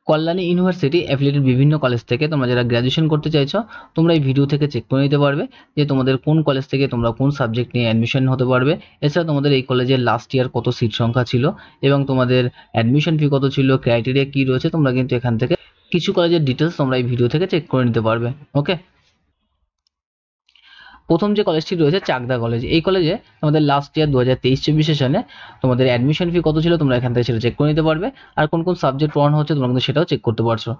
Kalyani university affiliated বিভিন্ন college থেকে তোমরা যারা গ্র্যাজুয়েশন করতে চাইছো তোমরা এই ভিডিও থেকে চেক করে নিতে পারবে যে তোমাদের কোন কলেজ থেকে তোমরা কোন সাবজেক্ট নিয়ে অ্যাডমিশন হতে পারবে। এছাড়া তোমাদের এই কলেজের লাস্ট ইয়ার কত সিট সংখ্যা ছিল এবং তোমাদের অ্যাডমিশন ফি কত ছিল, ক্রাইটেরিয়া কী রয়েছে, তোমরা কিন্তু এখান থেকে কিছু কলেজের ডিটেলস তোমরা এই ভিডিও থেকে চেক করে নিতে পারবে। ওকে, প্রথম যে কলেজটি রয়েছে চাকদা কলেজ, এই কলেজে তোমাদের লাস্ট ইয়ার 2023-24 সেশনে তোমাদের অ্যাডমিশন ফি কত ছিল তোমরা এখান থেকে সেটা চেক করে নিতে পারবে, আর কোন কোন সাবজেক্ট পড়ানো হচ্ছে তোমরা কিন্তু সেটাও চেক করতে পারছো।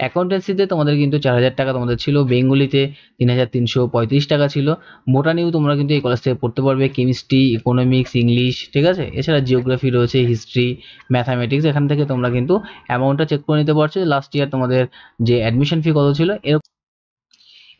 অ্যাকাউন্টেন্সিতে তোমাদের কিন্তু 4000 টাকা তোমাদের ছিল, বেঙ্গলিতে 3335 টাকা ছিল, বোটানিও তোমরা কিন্তু এই কলেজ থেকে পড়তে পারবে, কেমিস্ট্রি, ইকোনমিক্স, ইংলিশ, ঠিক আছে। এছাড়া জিওগ্রাফি রয়েছে, হিস্ট্রি, ম্যাথামেটিক্স, এখান থেকে তোমরা কিন্তু অ্যামাউন্টটা চেক করে নিতে পারছো লাস্ট ইয়ার তোমাদের যে অ্যাডমিশন ফি কত ছিল।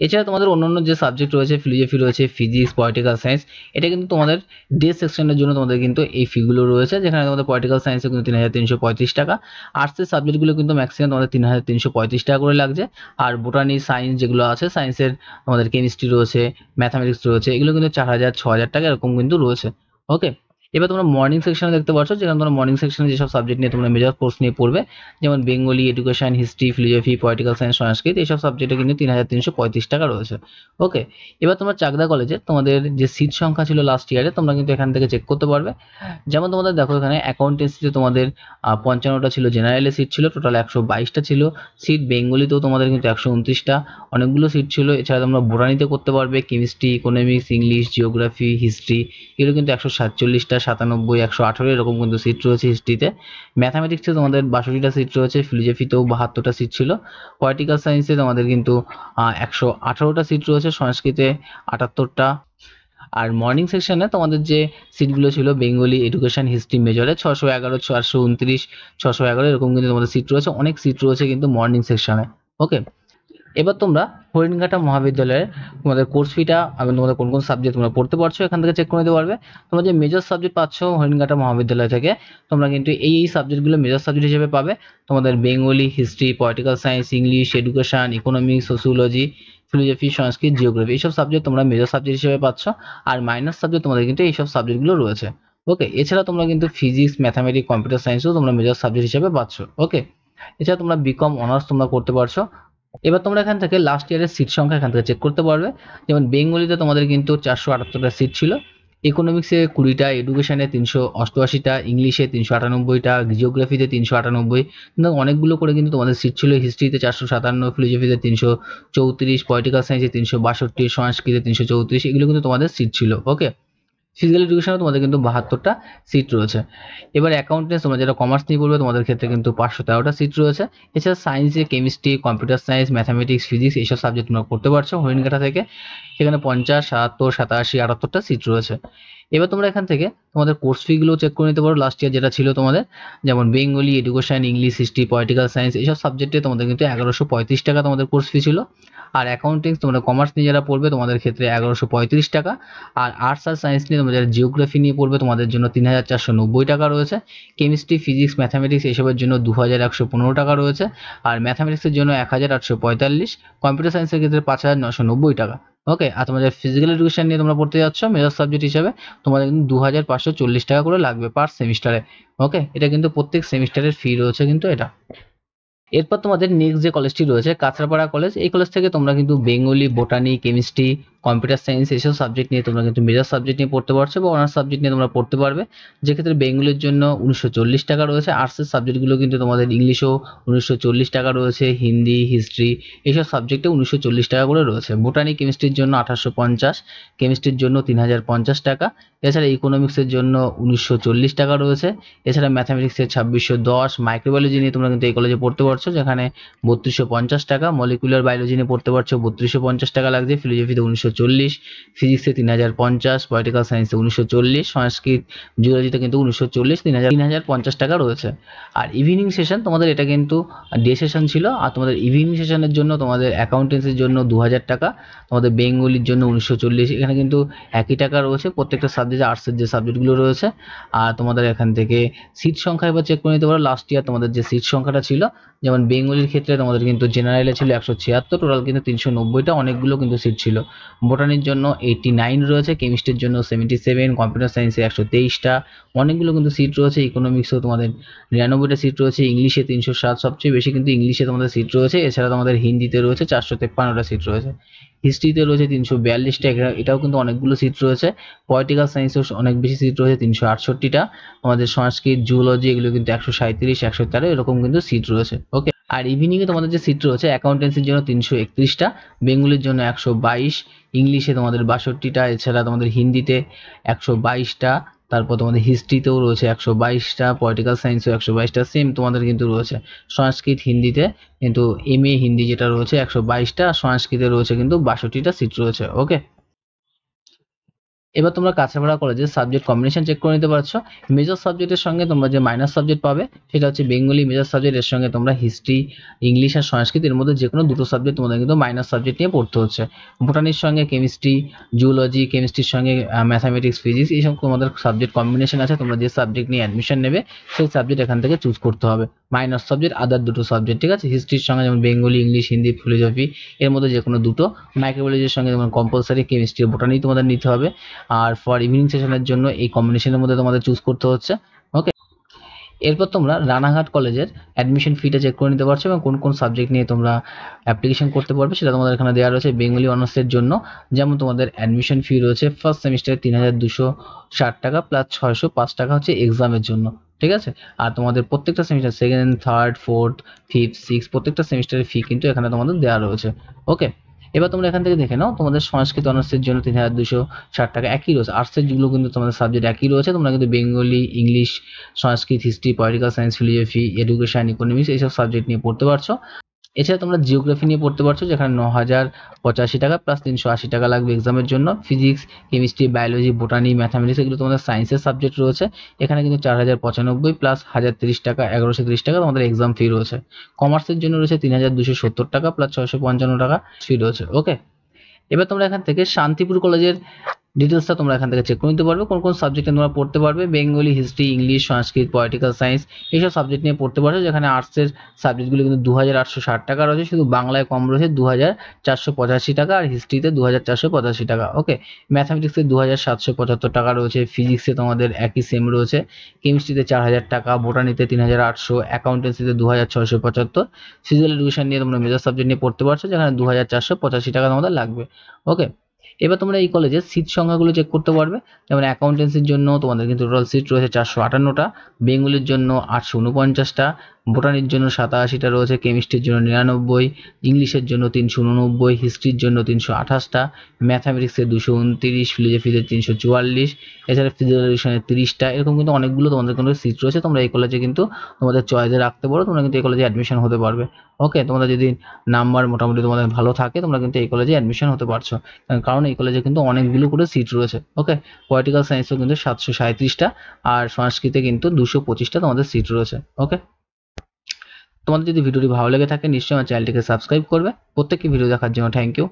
এছাড়া তোমাদের অন্যান্য যে সাবজেক্ট রয়েছে, ফিলোজফি রয়েছে, ফিজিক্স, পলিটিক্যাল সায়েন্স, এটা কিন্তু তোমাদের ডে সেকশনের জন্য তোমাদের কিন্তু এই ফিগুলো রয়েছে, যেখানে তোমাদের পলিটিক্যাল সায়েন্সে কিন্তু 3335 টাকা, আর্টসের সাবজেক্টগুলো কিন্তু ম্যাক্সিমাম তোমাদের 3335 টাকা করে লাগছে, আর বোটানি, সায়েন্স যেগুলো আছে, সায়েন্সের তোমাদের কেমিস্ট্রি রয়েছে, ম্যাথামেটিক্স রয়েছে, এগুলো কিন্তু 4000 6000 টাকা এরকম কিন্তু রয়েছে। ওকে, এবার তোমরা মর্নিং সেকশনে দেখতে পাচ্ছ, যেখানে তোমরা মর্নিং সেকশনে যেসব সাবজেক্ট নিয়ে তোমরা মেজর কোর্স নিয়ে পড়বে, যেমন Bengali, education, history, philosophy, political science, Sanskrit, এইসব সাবজেক্টে কিন্তু 3335 টাকা রয়েছে। ওকে, এবার তোমার চাকদা কলেজে তোমাদের যে সিট সংখ্যা ছিল লাস্ট ইয়ারে তোমরা কিন্তু এখান থেকে চেক করতে পারবে। যেমন তোমাদের দেখো এখানে অ্যাকাউন্টেন্সিতে তোমাদের 55টা ছিল, জেনারেলে সিট ছিল টোটাল 122টা ছিল সিট, বেঙ্গলিতেও তোমাদের কিন্তু 129টা, অনেকগুলো সিট ছিল। এছাড়া তোমরা বোটানিতে করতে পারবে, chemistry, economics, English, geography, history, এগুলো কিন্তু 147টা, 97, 118 এরকম কিন্তু সিট রয়েছে হিস্ট্রিতে। ম্যাথামেটিক্সে তোমাদের 62টা সিট রয়েছে, ফিলোজফিতেও 72টা সিট ছিল, পলিটিক্যাল সায়েন্সে তোমাদের কিন্তু 118টা সিট রয়েছে, সংস্কৃতে 78টা। আর মর্নিং সেকশনে তোমাদের যে সিটগুলো ছিল, বেঙ্গলি, এডুকেশন, হিস্ট্রি মেজরে 611, 429, 611 এরকম কিন্তু তোমাদের সিট রয়েছে, অনেক সিট রয়েছে কিন্তু মর্নিং সেকশনে। ওকে, এবার তোমরা হরিণঘাটা মহাবিদ্যালয়ের তোমাদের কোর্স ফিটা এবং তোমাদের কোন কোন সাবজেক্ট তোমরা পড়তে পারছো এখান থেকে চেক করে নিতে পারবে। তোমরা যে মেজর সাবজেক্ট পাচ্ছ হরিণঘাটা মহাবিদ্যালয় থেকে, তোমরা কিন্তু এই সাবজেক্টগুলো মেজর সাবজেক্ট হিসেবে পাবে। তোমাদের Bengali, history, political science, English, education, economics, sociology, philosophy, Sanskrit, geography, এইসব সাবজেক্ট তোমরা মেজর সাবজেক্ট হিসেবে পাচ্ছ, আর মাইনর সাবজেক্ট তোমাদের কিন্তু এইসব সাবজেক্টগুলো রয়েছে। ওকে, এছাড়া তোমরা কিন্তু ফিজিক্স, ম্যাথামেটিক্স, কম্পিউটার সায়েন্সও তোমরা মেজর সাবজেক্ট হিসেবে পাচ্ছ। ওকে, এছাড়া তোমরা বিকম অনার্স তোমরা করতে পারছো। এবার তোমরা এখান থেকে লাস্ট ইয়ারের সিট সংখ্যা এখান থেকে চেক করতে পারবে। যেমন বেঙ্গলিতে তোমাদের কিন্তু 478টা সিট ছিল, ইকোনমিক্সে 20টা, এডুকেশনে 388টা, ইংলিশে 398টা, জিওগ্রাফিতে 398, কিন্তু অনেকগুলো করে কিন্তু তোমাদের সিট ছিল। হিস্ট্রিতে 457, ফিলোজফিতে 334, পলিটিক্যাল সায়েন্সে 362, সংস্কৃতে 334, এগুলো কিন্তু তোমাদের সিট ছিল। ওকে, ফিজিক্যাল এডুকেশনে তোমাদের কিন্তু 72টা সিট রয়েছে। এবার অ্যাকাউন্টেন্স তোমরা যারা কমার্স নিয়ে পড়বে তোমাদের ক্ষেত্রে কিন্তু 513টা সিট রয়েছে। এছাড়া সায়েন্সে chemistry, computer science, mathematics, physics, এইসব সাবজেক্ট তোমরা করতে পারছো হরিণঘাটা থেকে, সেখানে 50, 77, 87, 78টা সিট রয়েছে। এবার তোমরা এখান থেকে তোমাদের কোর্স ফিগুলো চেক করে নিতে পারো লাস্ট ইয়ার যেটা ছিল তোমাদের, যেমন Bengali, education, English, history, political science, এইসব সাবজেক্টে তোমাদের কিন্তু 1135 টাকা তোমাদের কোর্স ফি ছিল। আর অ্যাকাউন্টিংস তোমরা কমার্স নিয়ে যারা পড়বে তোমাদের ক্ষেত্রে 1135 টাকা, আর আর্টস আর সায়েন্স নিয়ে তোমরা যারা জিওগ্রাফি নিয়ে পড়বে তোমাদের জন্য 3490 টাকা রয়েছে, কেমিস্ট্রি, ফিজিক্স, ম্যাথামেটিক্স এসবের জন্য 2115 টাকা রয়েছে, আর ম্যাথামেটিক্সের জন্য 1845, কম্পিউটার সায়েন্সের ক্ষেত্রে 5990 টাকা। ওকে, আর তোমাদের ফিজিক্যাল এডুকেশন নিয়ে তোমরা পড়তে যাচ্ছ মেজর সাবজেক্ট হিসাবে, তোমাদের কিন্তু 2540 টাকা করে লাগবে পার সেমিস্টারে। ওকে, এটা কিন্তু প্রত্যেক সেমিস্টারের ফি রয়েছে কিন্তু এটা। এরপর তোমাদের নেক্সট যে কলেজটি রয়েছে কাঁচরাপাড়া কলেজ, এই কলেজ থেকে তোমরা কিন্তু Bengali, botany, chemistry, computer science এইসব সাবজেক্ট নিয়ে তোমরা কিন্তু মেজর সাবজেক্ট নিয়ে পড়তে পারছো বা অনার্স সাবজেক্ট নিয়ে তোমরা পড়তে পারবে, যেক্ষেত্রে বেঙ্গলির জন্য 1940 টাকা রয়েছে, আর্টসের সাবজেক্টগুলো কিন্তু তোমাদের ইংলিশও 1940 টাকা রয়েছে, হিন্দি, হিস্ট্রি এইসব সাবজেক্টে 1940 টাকা করে রয়েছে, বোটানি, কেমিস্ট্রির জন্য 1850, কেমিস্ট্রির জন্য 3050 টাকা, এছাড়া ইকোনমিক্সের জন্য 1940 টাকা রয়েছে, এছাড়া ম্যাথামেটিক্সের 2610, মাইক্রোবায়োলজি নিয়ে তোমরা কিন্তু এই কলেজে পড়তে পারছো যেখানে 3250 টাকা, মলিকুলার বায়োলজি নিয়ে পড়তে পারছো 3250 টাকা লাগছে, ফিলোজফিতে 1940, ফিজিক্সে 3050, পলিটিক্যাল সায়েন্সে 1940, সংস্কৃত, জিওলজিতে কিন্তু 1940, 3050 টাকা রয়েছে। আর ইভিনিং সেশন তোমাদের এটা কিন্তু ডে সেশন ছিল, আর তোমাদের ইভিনিং সেশনের জন্য তোমাদের অ্যাকাউন্টেন্সির জন্য 2000 টাকা, তোমাদের বেঙ্গলির জন্য 1940, এখানে কিন্তু একই টাকা রয়েছে প্রত্যেকটা সাবজেক্টে, আর্টসের যে সাবজেক্টগুলো রয়েছে। আর তোমাদের এখান থেকে সিট সংখ্যা এবার চেক করে নিতে পারো লাস্ট ইয়ার তোমাদের যে সিট সংখ্যাটা ছিল, যেমন বেঙ্গলির ক্ষেত্রে তোমাদের কিন্তু জেনারেলে ছিল 176, টোটাল কিন্তু 390টা, অনেকগুলো কিন্তু সিট ছিল। বোটানির জন্য 89 রয়েছে, কেমিস্ট্রির জন্য 77, কম্পিউটার সায়েন্সে 123টা, অনেকগুলো কিন্তু সিট রয়েছে। ইকোনমিক্সেও তোমাদের 99টা সিট রয়েছে, ইংলিশে 307, সবচেয়ে বেশি কিন্তু ইংলিশে তোমাদের সিট রয়েছে। এছাড়া তোমাদের হিন্দিতে রয়েছে 453টা সিট রয়েছে, হিস্ট্রিতে রয়েছে 342টা, এটাও কিন্তু অনেকগুলো সিট রয়েছে। পলিটিক্যাল সায়েন্সেও অনেক বেশি সিট রয়েছে, 368টা। আমাদের সংস্কৃত, জুলজি এগুলো কিন্তু 137, 113 এরকম কিন্তু সিট রয়েছে। ওকে, আর ইভিনিংয়ে তোমাদের যে সিট রয়েছে অ্যাকাউন্টেন্সির জন্য 331টা, বেঙ্গলির জন্য 122, ইংলিশে তোমাদের 62টা, এছাড়া তোমাদের হিন্দিতে 122টা, তারপর তোমাদের হিস্ট্রিতেও রয়েছে 122টা, পলিটিক্যাল সায়েন্সেও 122টা, সেম তোমাদের কিন্তু রয়েছে। সংস্কৃত, হিন্দিতে কিন্তু MA হিন্দি যেটা রয়েছে 122টা, আর সংস্কৃতে রয়েছে কিন্তু 62টা সিট রয়েছে। ওকে, এবার তোমরা কাছাপাড়া কলেজের সাবজেক্ট কম্বিনেশন চেক করে নিতে পারছো। মেজর সাবজেক্টের সঙ্গে তোমরা যে মাইনর সাবজেক্ট পাবে সেটা হচ্ছে বেঙ্গলি মেজর সাবজেক্ট, এর সঙ্গে তোমরা হিস্ট্রি, ইংলিশ আর সংস্কৃত, এর মধ্যে যে কোনো দুটো সাবজেক্ট তোমাদের কিন্তু মাইনর সাবজেক্ট নিয়ে পড়তে হচ্ছে। বোটানির সঙ্গে কেমিস্ট্রি, জুলজি, কেমিস্ট্রির সঙ্গে ম্যাথামেটিক্স, ফিজিক্স, এইসব তোমাদের সাবজেক্ট কম্বিনেশন আছে। তোমরা যে সাবজেক্ট নিয়ে অ্যাডমিশন নেবে সেই সাবজেক্ট এখান থেকে চুজ করতে হবে। মাইনর সাবজেক্ট আদার দুটো সাবজেক্ট, ঠিক আছে। হিস্ট্রির সঙ্গে যেমন বেঙ্গলি, ইংলিশ, হিন্দি, ফিলোসফি, এর মধ্যে যে কোনো দুটো। মাইক্রোবায়োলজির সঙ্গে যেমন কম্পালসারি কেমিস্ট্রি, বোটানি তোমাদের নিতে হবে। আর ফর ইভিনিং সেশনের জন্য এই কম্বিনেশনের মধ্যে তোমাদের চুজ করতে হচ্ছে। ওকে, এরপর তোমরা রানাঘাট কলেজের অ্যাডমিশন ফিটা চেক করে নিতে পারছো এবং কোন কোন সাবজেক্ট নিয়ে তোমরা অ্যাপ্লিকেশন করতে পারবে সেটা তোমাদের এখানে দেওয়া রয়েছে। বেঙ্গলি অনার্সের জন্য যেমন তোমাদের অ্যাডমিশন ফি রয়েছে ফার্স্ট সেমিস্টারে 3260 টাকা প্লাস 605 টাকা হচ্ছে এক্সামের জন্য, ঠিক আছে। আর তোমাদের প্রত্যেকটা semester second, third, fourth, fifth, six প্রত্যেকটা সেমিস্টারের ফি কিন্তু এখানে তোমাদের দেওয়া রয়েছে। ওকে, এবার তোমরা এখান থেকে দেখে নাও তোমাদের সংস্কৃত অনার্সের জন্য 3260 টাকা একই রয়েছে। আর্টসের যেগুলো কিন্তু তোমাদের সাবজেক্ট একই রয়েছে, তোমরা কিন্তু Bengali, English, Sanskrit, history, political science, philosophy, education, economics এইসব সাবজেক্ট নিয়ে পড়তে পারছো। এছাড়া তোমরা জিওগ্রাফি নিয়ে পড়তে পারছো, যেখানে 9085 টাকা প্লাস 380 টাকা লাগবে এক্সামের জন্য। Physics, chemistry, biology, botany, mathematics এগুলো তোমাদের সায়েন্সের সাবজেক্ট রয়েছে। এখানে কিন্তু 4095 প্লাস 1030 টাকা, 1130 টাকা তোমাদের এক্সাম ফি রয়েছে। কমার্সের জন্য রয়েছে 3270 টাকা প্লাস 655 টাকা ফি রয়েছে। ওকে, এবার তোমরা এখান থেকে শান্তিপুর কলেজের ডিটেলসটা তোমরা এখান থেকে চেক করে নিতে পারবে, কোন কোন সাবজেক্টে তোমরা পড়তে পারবে। বেঙ্গলি, হিস্ট্রি, ইংলিশ, সংস্কৃত, পলিটিক্যাল সায়েন্স এইসব সাবজেক্ট নিয়ে পড়তে পারছো। যেখানে আর্টসের সাবজেক্টগুলো কিন্তু 2860 টাকা রয়েছে, শুধু বাংলায় কম রয়েছে 2485 টাকা, আর হিস্ট্রিতে 2485 টাকা। ওকে, ম্যাথামেটিক্সে 2775 টাকা রয়েছে, ফিজিক্সে তোমাদের একই সেম রয়েছে, কেমিস্ট্রিতে 4000 টাকা, বোটানিতে 3800, অ্যাকাউন্টেন্সিতে 2675। ফিজিক্যাল এডুকেশন নিয়ে তোমরা মেজর সাবজেক্ট নিয়ে পড়তে পারছো, যেখানে 2485 টাকা তোমাদের লাগবে। ওকে, এবার তোমরা এই কলেজের সিট সংখ্যাগুলো চেক করতে পারবে। যেমন অ্যাকাউন্টেন্সির জন্য তোমাদের কিন্তু টোটাল সিট রয়েছে 458টা, বেঙ্গলির জন্য 849টা, বোটানির জন্য 87টা রয়েছে, কেমিস্ট্রির জন্য 99, ইংলিশের জন্য 389, হিস্ট্রির জন্য 328টা, ম্যাথামেটিক্সে 229, ফিলোসফিতে 344, এছাড়া ফিজিক্যাল এডুকেশনে 30টা। এরকম কিন্তু অনেকগুলো তোমাদের কিন্তু সিট রয়েছে। তোমরা এই কলেজে কিন্তু তোমাদের চয়েসে রাখতে পারো, তোমরা কিন্তু এই কলেজে অ্যাডমিশন হতে পারবে। ওকে, তোমাদের যদি নাম্বার মোটামুটি তোমাদের ভালো থাকে তোমরা কিন্তু এই কলেজে অ্যাডমিশন হতে পারছো, কারণ এই কলেজে কিন্তু অনেকগুলো করে সিট রয়েছে। ওকে, পলিটিক্যাল সায়েন্সেও কিন্তু 737টা, আর সংস্কৃতে কিন্তু 225টা তোমাদের সিট রয়েছে। ওকে, তোমাদের যদি ভিডিওটি ভালো লেগে থাকে নিশ্চয়ই আমার চ্যানেলটিকে সাবস্ক্রাইব করবে। প্রত্যেকটি ভিডিও দেখার জন্য থ্যাংক ইউ।